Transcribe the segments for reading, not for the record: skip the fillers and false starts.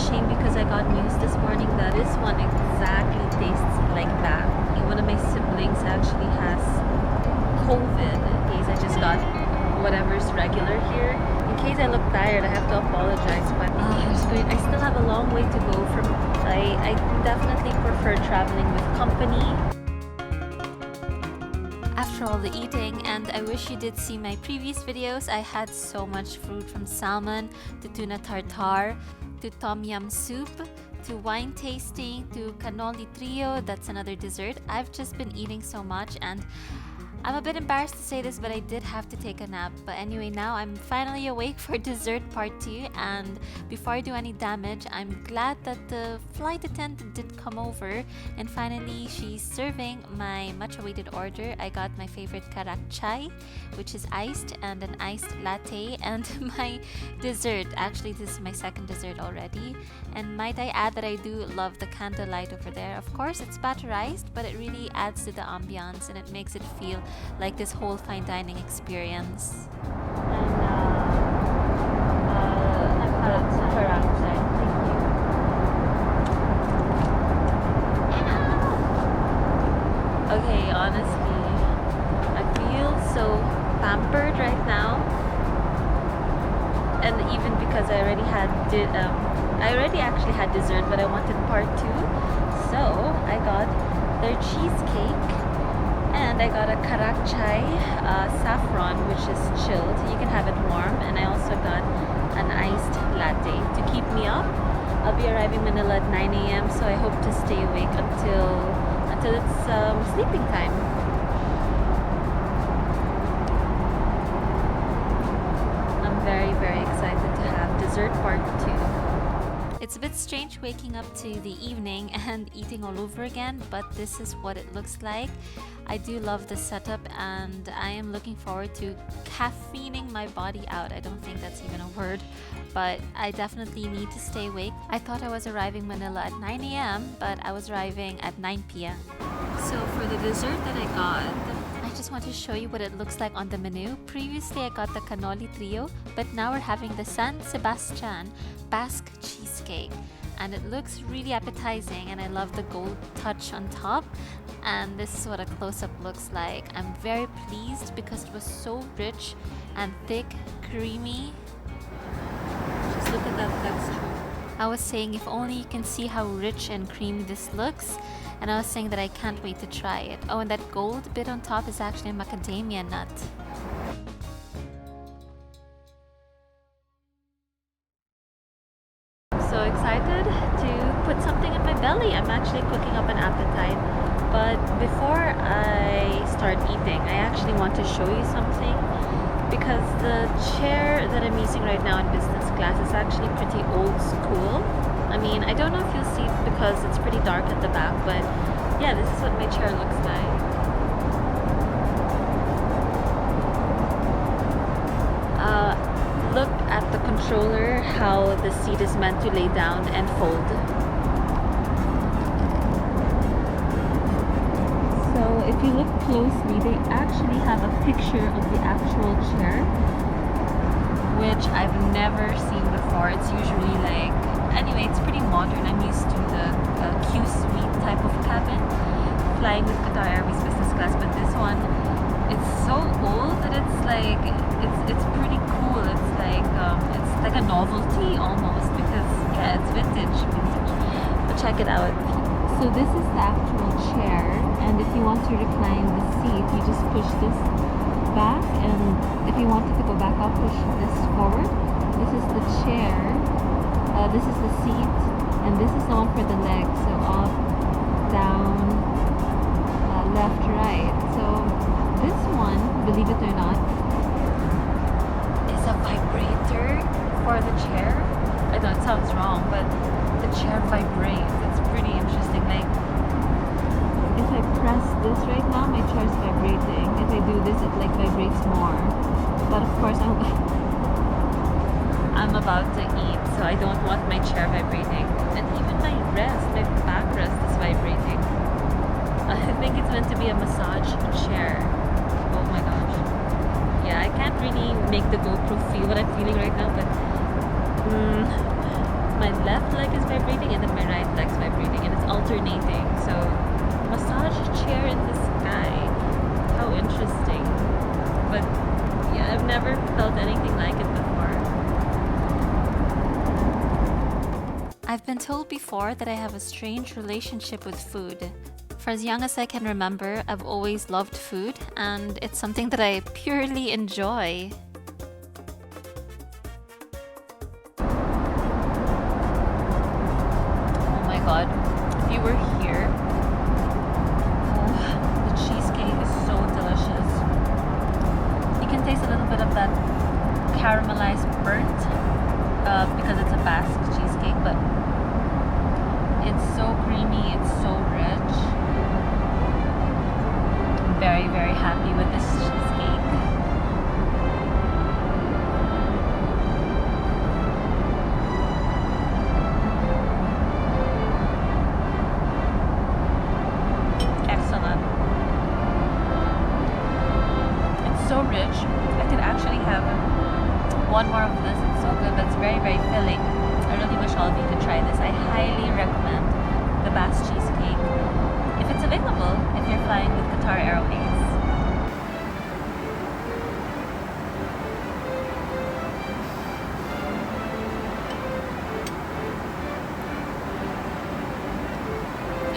shame because I got news this morning that this one exactly tastes like that. One of my siblings actually has COVID. In case I just got whatever's regular here. In case I look tired, I have to apologize, but I still have a long way to go from. I definitely prefer traveling with company. After all the eating, and I wish you did see my previous videos, I had so much food, from salmon to tuna tartare to tom yum soup to wine tasting to cannoli trio. That's another dessert. I've just been eating so much, and I'm a bit embarrassed to say this, but I did have to take a nap. But anyway, now I'm finally awake for dessert part 2, and before I do any damage, I'm glad that the flight attendant did come over, and finally she's serving my much awaited order. I got my favorite karak chai, which is iced, and an iced latte, and my dessert. Actually, this is my second dessert already. And might I add that I do love the candlelight over there. Of course, it's batterized, but it really adds to the ambiance, and it makes it feel like this whole fine dining experience. Okay, honestly, I feel so pampered right now, and even because I already actually had dessert, but I wanted part 2, so I got their cheesecake. And I got a karak chai saffron, which is chilled. You can have it warm. And I also got an iced latte to keep me up. I'll be arriving Manila at 9 a.m. so I hope to stay awake until it's sleeping time. I'm very, very excited to have dessert part 2. It's a bit strange waking up to the evening and eating all over again, but this is what it looks like. I do love the setup, and I am looking forward to caffeining my body out. I don't think that's even a word, but I definitely need to stay awake. I thought I was arriving Manila at 9 a.m, but I was arriving at 9 p.m. So for the dessert that I got, I just want to show you what it looks like on the menu. Previously, I got the cannoli trio, but now we're having the San Sebastian Basque cheesecake. And it looks really appetizing, and I love the gold touch on top. And this is what a close-up looks like. I'm very pleased because it was so rich and thick, creamy. Just look at that texture. I was saying if only you can see how rich and creamy this looks. And I was saying that I can't wait to try it. Oh, and that gold bit on top is actually a macadamia nut. So excited to put something in my belly. I'm actually cooking up an appetite. But before I start eating, I actually want to show you something. Because the chair that I'm using right now in business class is actually pretty old school. I mean, I don't know if you'll see it because it's pretty dark at the back, but yeah, this is what my chair looks like. Look at the controller, how the seat is meant to lay down and fold. So if you look closely, they actually have a picture of the actual chair, which I've never seen before. It's usually like, anyway, it's pretty modern. I'm used to the Qsuite type of cabin, flying with Qatar Airways business class, but this one, it's so old that it's like, it's pretty cool. It's like a novelty almost, because yeah, it's vintage. But check it out. So this is the actual chair, and if you want to recline the seat, you just push this back, and if you wanted to go back up, push this forward. This is the chair, this is the seat, and this is the one for the legs. So up, down, left, right. So this one, believe it or not, is a vibrator for the chair. I know it sounds wrong, but the chair vibrates. It's pretty interesting. Like, if I press this right now, my chair is vibrating. If I do this, it like vibrates more. But of course, I'm about to eat, so I don't want my chair vibrating. And even my backrest is vibrating. I think it's meant to be a massage chair. Oh my gosh. Yeah, I can't really make the GoPro feel what I'm feeling right now, but my left leg is alternating. So, massage chair in the sky. How interesting. But yeah, I've never felt anything like it before. I've been told before that I have a strange relationship with food. For as young as I can remember, I've always loved food, and it's something that I purely enjoy. Oh my god, if you were here, the cheesecake is so delicious. You can taste a little bit of that caramelized burnt because it's a Basque cheesecake, but it's so creamy, it's so rich. I'm very, very happy with this cheesecake. Excellent. It's so rich. I could actually have one more of this. It's so good, but it's very, very filling. I really wish all of you could try this. I highly recommend the Basque cheesecake if it's available if you're flying with QATAR Airways.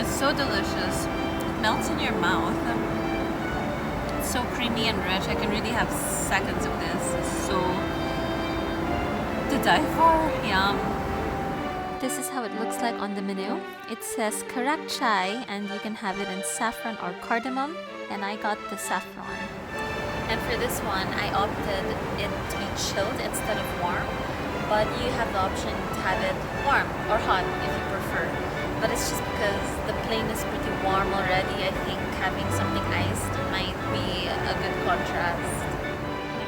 It's so delicious. It melts in your mouth. It's so creamy and rich. I can really have seconds of this. It's so to die for. Yum. This is how it looks like on the menu. It says karak chai and you can have it in saffron or cardamom, and I got the saffron. And for this one, I opted it to be chilled instead of warm, but you have the option to have it warm or hot if you prefer. But it's just because the plane is pretty warm already. I think having something iced might be a good contrast.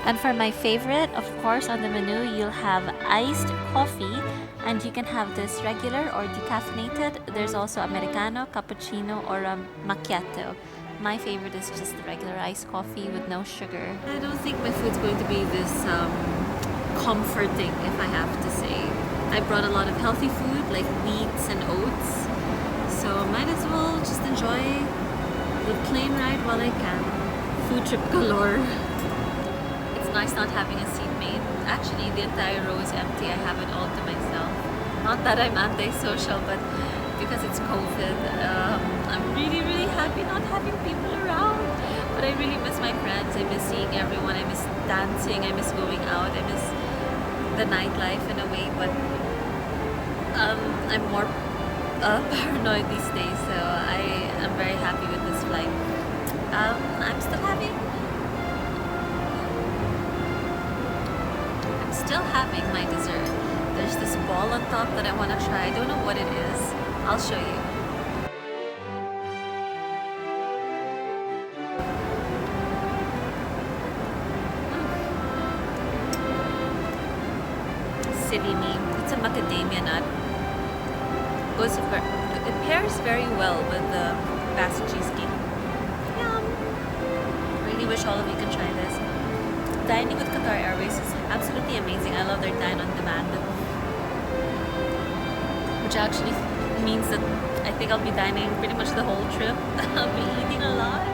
And for my favorite, of course, on the menu, you'll have iced coffee, and you can have this regular or decaffeinated. There's also Americano, cappuccino, or a macchiato. My favorite is just the regular iced coffee with no sugar. I don't think my food's going to be this comforting, if I have to say. I brought a lot of healthy food like wheats and oats, so might as well just enjoy the plane ride while I can. Food trip galore. Nice not having a seatmate. Actually, the entire row is empty. I have it all to myself. Not that I'm antisocial, but because it's COVID, I'm really, really happy not having people around. But I really miss my friends. I miss seeing everyone. I miss dancing. I miss going out. I miss the nightlife in a way. But I'm more paranoid these days, so I am very happy with this flight. I'm still having my dessert. There's this ball on top that I want to try. I don't know what it is. I'll show you. Silly me. It's a macadamia nut. It pairs very well with the Basque cheesecake. Yum! Really wish all of you can try this. Dining with QATAR Airways is absolutely amazing. I love their dine-on-demand, which actually means that I think I'll be dining pretty much the whole trip. I'll be eating a lot.